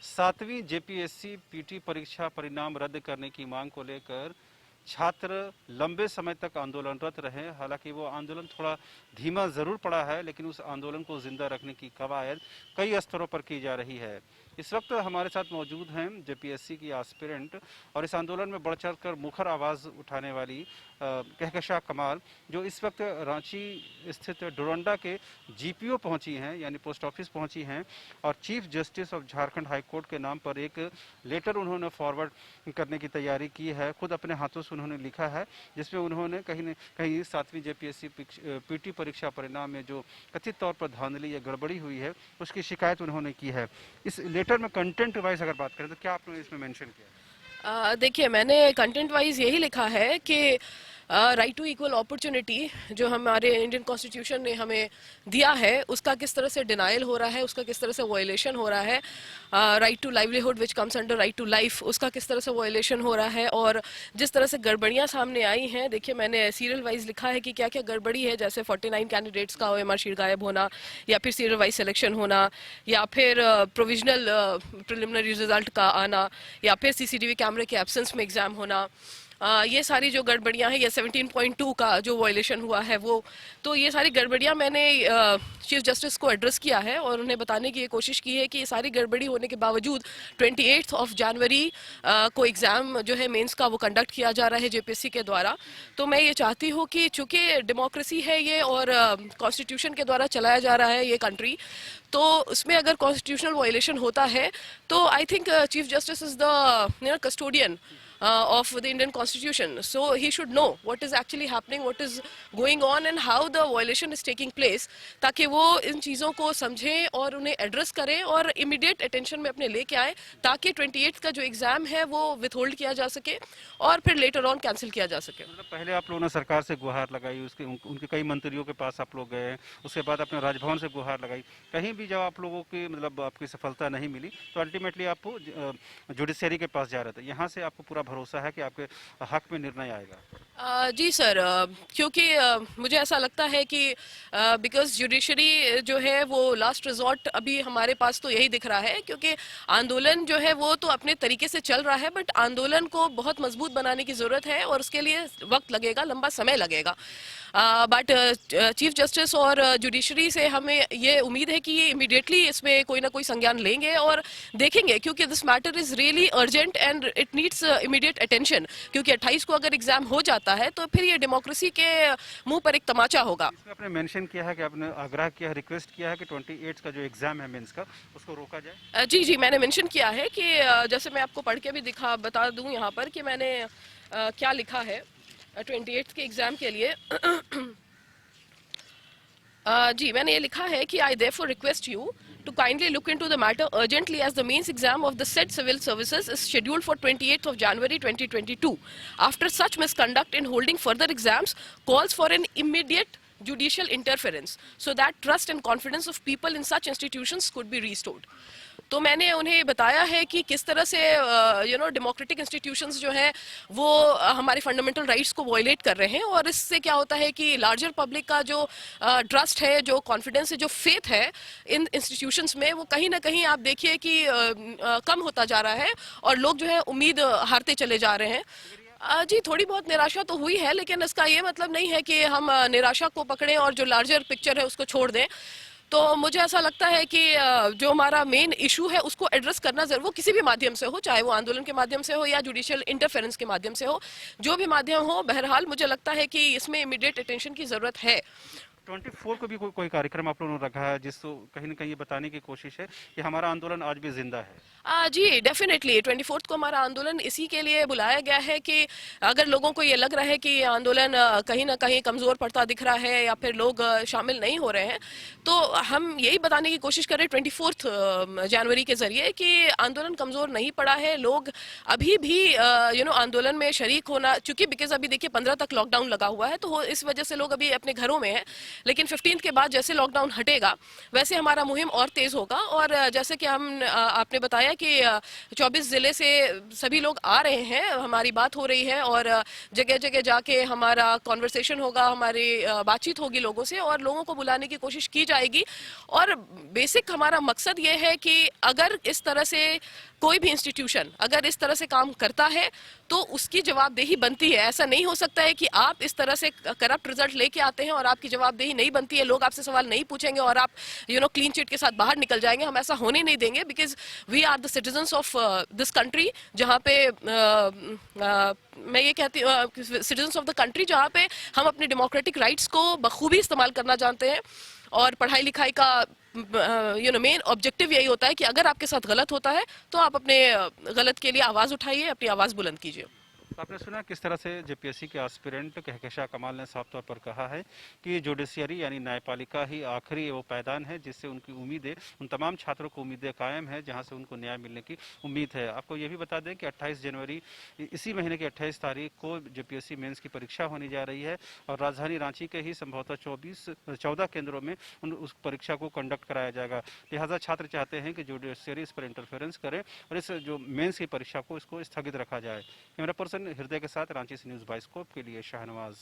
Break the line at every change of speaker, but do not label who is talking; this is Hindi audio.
सातवीं जेपीएससी पीटी परीक्षा परिणाम रद्द करने की मांग को लेकर छात्र लंबे समय तक आंदोलनरत रहे। हालांकि वो आंदोलन थोड़ा धीमा जरूर पड़ा है, लेकिन उस आंदोलन को जिंदा रखने की कवायद कई स्तरों पर की जा रही है। इस वक्त हमारे साथ मौजूद हैं जेपीएससी की एस्पिरेंट और इस आंदोलन में बढ़ चढ़कर मुखर आवाज़ उठाने वाली कहकशा कमाल, जो इस वक्त रांची स्थित डोरंडा के जीपीओ पहुंची हैं, यानी पोस्ट ऑफिस पहुंची हैं, और chief justice of Jharkhand high court के नाम पर एक लेटर उन्होंने फॉरवर्ड करने की तैयारी की है। खुद अपने हाथों से उन्होंने लिखा है, जिसमें उन्होंने कहीं न कहीं सातवीं जेपीएससी पीटी परीक्षा परिणाम में जो कथित तौर पर धांधली या गड़बड़ी हुई है उसकी शिकायत उन्होंने की है। इस लेटर में कंटेंट वाइज अगर बात करें तो क्या आपने इसमें मेंशन किया?
देखिए, मैंने कंटेंट वाइज यही लिखा है कि राइट टू इक्वल अपॉर्चुनिटी जो हमारे इंडियन कॉन्स्टिट्यूशन ने हमें दिया है, उसका किस तरह से डिनाइल हो रहा है, उसका किस तरह से वायलेशन हो रहा है। Right to livelihood which comes under right to life, उसका किस तरह से वायलेशन हो रहा है। और जिस तरह से गड़बड़ियाँ सामने आई हैं, देखिए मैंने सीरियल वाइज लिखा है कि क्या क्या गड़बड़ी है, जैसे 49 कैंडिडेट्स का OMR शीट गायब होना, या फिर सीरियल वाइज सिलेक्शन होना, या फिर प्रोविजनल प्रिलिमिनरी रिजल्ट का आना, या फिर CCTV कैमरे के एब्सेंस में एग्जाम होना। ये सारी जो गड़बड़ियां हैं, ये 17.2 का जो वायलेशन हुआ है वो, तो ये सारी गड़बड़ियां मैंने चीफ जस्टिस को एड्रेस किया है और उन्हें बताने की कोशिश की है कि ये सारी गड़बड़ी होने के बावजूद 28 जनवरी को एग्ज़ाम जो है मेंस का वो कंडक्ट किया जा रहा है जेपीएससी के द्वारा। तो मैं ये चाहती हूँ कि चूंकि डेमोक्रेसी है ये और कॉन्स्टिट्यूशन के द्वारा चलाया जा रहा है ये कंट्री, तो उसमें अगर कॉन्स्टिट्यूशनल वायलेशन होता है तो I think chief justice is the custodian of the Indian Constitution. So he should know what is actually happening, what is going on and how the violation is taking place, ताकि वो इन चीज़ों को समझें और उन्हें एड्रेस करें और इमीडिएट अटेंशन में अपने लेके आए, ताकि 28 का जो एग्ज़ाम है वो विथहोल्ड किया जा सके और फिर लेटर ऑन कैंसिल किया जा सके।
मतलब पहले आप लोगों ने सरकार से गुहार लगाई, उसके उनके कई मंत्रियों के पास आप लोग गए, उसके बाद अपने राजभवन से गुहार लगाई, कहीं भी जब आप लोगों की मतलब आपकी सफलता नहीं मिली तो अल्टीमेटली आप जुडिशरी के पास जा रहे थे। यहाँ से आपको पूरा भरोसा है कि आपके हक में निर्णय आएगा?
जी सर, क्योंकि मुझे ऐसा लगता है कि बिकॉज जुडिशरी जो है वो लास्ट रिजॉर्ट अभी हमारे पास तो यही दिख रहा है, क्योंकि आंदोलन जो है वो तो अपने तरीके से चल रहा है, बट आंदोलन को बहुत मजबूत बनाने की ज़रूरत है और उसके लिए वक्त लगेगा, लंबा समय लगेगा। बट चीफ जस्टिस और जुडिशरी से हमें ये उम्मीद है कि ये इमीडिएटली इसमें कोई ना कोई संज्ञान लेंगे और देखेंगे, क्योंकि this matter is really urgent and it needs immediate attention. क्योंकि 28 को अगर एग्जाम हो जाता है तो फिर ये डेमोक्रेसी के मुंह पर एक तमाचा होगा।
इसमें आपने मेंशन किया है कि आपने आग्रह किया है, रिक्वेस्ट किया है कि 28 का जो एग्जाम है मेंस का उसको रोका जाए।
जी जी, मैंने मेंशन किया है कि जैसे मैं आपको पढ़ के भी बता दूं यहाँ पर कि मैंने क्या लिखा है 28 के एग्जाम के लिए। जी, मैंने ये लिखा है कि आई therefore request you to kindly look into the matter urgently, as the mains exam of the said civil services is scheduled for 28th of January 2022. After such misconduct in holding further exams calls for an immediate judicial interference so that trust and confidence of people in such institutions could be restored. तो मैंने उन्हें बताया है कि किस तरह से डेमोक्रेटिक इंस्टीट्यूशंस जो हैं वो हमारे फंडामेंटल राइट्स को वायलेट कर रहे हैं, और इससे क्या होता है कि लार्जर पब्लिक का जो ट्रस्ट है, जो कॉन्फिडेंस है, जो फेथ है इन इंस्टीट्यूशंस में, वो कहीं ना कहीं आप देखिए कि कम होता जा रहा है और लोग जो है उम्मीद हारते चले जा रहे हैं। जी, थोड़ी बहुत निराशा तो हुई है, लेकिन इसका ये मतलब नहीं है कि हम निराशा को पकड़ें और जो लार्जर पिक्चर है उसको छोड़ दें। तो मुझे ऐसा लगता है कि जो हमारा मेन इशू है उसको एड्रेस करना जरूर, वो किसी भी माध्यम से हो, चाहे वो आंदोलन के माध्यम से हो या जुडिशियल इंटरफेरेंस के माध्यम से हो, जो भी माध्यम हो, बहरहाल मुझे लगता है कि इसमें इमीडिएट अटेंशन की जरूरत है।
24 को भी कोई कार्यक्रम आप लोगों ने रखा है जिसको कहीं ना कहीं ये बताने की कोशिश है कि हमारा आंदोलन आज भी जिंदा है?
जी डेफिनेटली 24 को हमारा आंदोलन इसी के लिए बुलाया गया है कि अगर लोगों को ये लग रहा है कि ये आंदोलन कहीं ना कहीं कमज़ोर पड़ता दिख रहा है या फिर लोग शामिल नहीं हो रहे हैं, तो हम यही बताने की कोशिश कर रहे हैं 24 जनवरी के ज़रिए कि आंदोलन कमज़ोर नहीं पड़ा है। लोग अभी भी आंदोलन में शरीक होना, चूँकि बिकॉज अभी देखिए 15 तक लॉकडाउन लगा हुआ है, तो इस वजह से लोग अभी अपने घरों में हैं, लेकिन 15 के बाद जैसे लॉकडाउन हटेगा वैसे हमारा मुहिम और तेज होगा। और जैसे कि आपने बताया कि 24 जिले से सभी लोग आ रहे हैं, हमारी बात हो रही है और जगह जगह जाके हमारा कॉन्वर्सेशन होगा, हमारी बातचीत होगी लोगों से और लोगों को बुलाने की कोशिश की जाएगी। और बेसिक हमारा मकसद ये है कि अगर इस तरह से कोई भी इंस्टीट्यूशन अगर इस तरह से काम करता है तो उसकी जवाबदेही बनती है। ऐसा नहीं हो सकता है कि आप इस तरह से करप्ट रिजल्ट लेके आते हैं और आपकी जवाबदेही नहीं बनती है, लोग आपसे सवाल नहीं पूछेंगे और आप क्लीन चिट के साथ बाहर निकल जाएंगे। हम ऐसा होने नहीं देंगे, because we are the citizens of this country, जहाँ पे मैं ये कहती हूँ सिटीजन्स ऑफ द कंट्री जहाँ पे हम अपने डेमोक्रेटिक राइट्स को बखूबी इस्तेमाल करना जानते हैं। और पढ़ाई लिखाई का मेन ऑब्जेक्टिव यही होता है कि अगर आपके साथ गलत होता है तो आप अपने गलत के लिए आवाज़ उठाइए, अपनी आवाज़ बुलंद कीजिए।
तो आपने सुना किस तरह से जेपीएससी के एस्पिरेंट कहकशा कमाल ने साफ तौर पर कहा है कि जुडिशियरी यानी न्यायपालिका ही आखिरी वो पायदान है जिससे उनकी उम्मीदें, उन तमाम छात्रों को उम्मीदें कायम है जहां से उनको न्याय मिलने की उम्मीद है। आपको ये भी बता दें कि 28 जनवरी इसी महीने की 28 तारीख को जेपीएससी मेंस की परीक्षा होने जा रही है और राजधानी रांची के ही संभवतः 14 केंद्रों में उस परीक्षा को कंडक्ट कराया जाएगा। लिहाजा छात्र चाहते हैं कि जुडिशियरी इस पर इंटरफेरेंस करे और इस जो मेंस की परीक्षा को इसको स्थगित रखा जाए। कैमरा पर्सन हृदय के साथ रांची से न्यूज़ बाइस्कोप के लिए शाहनवाज।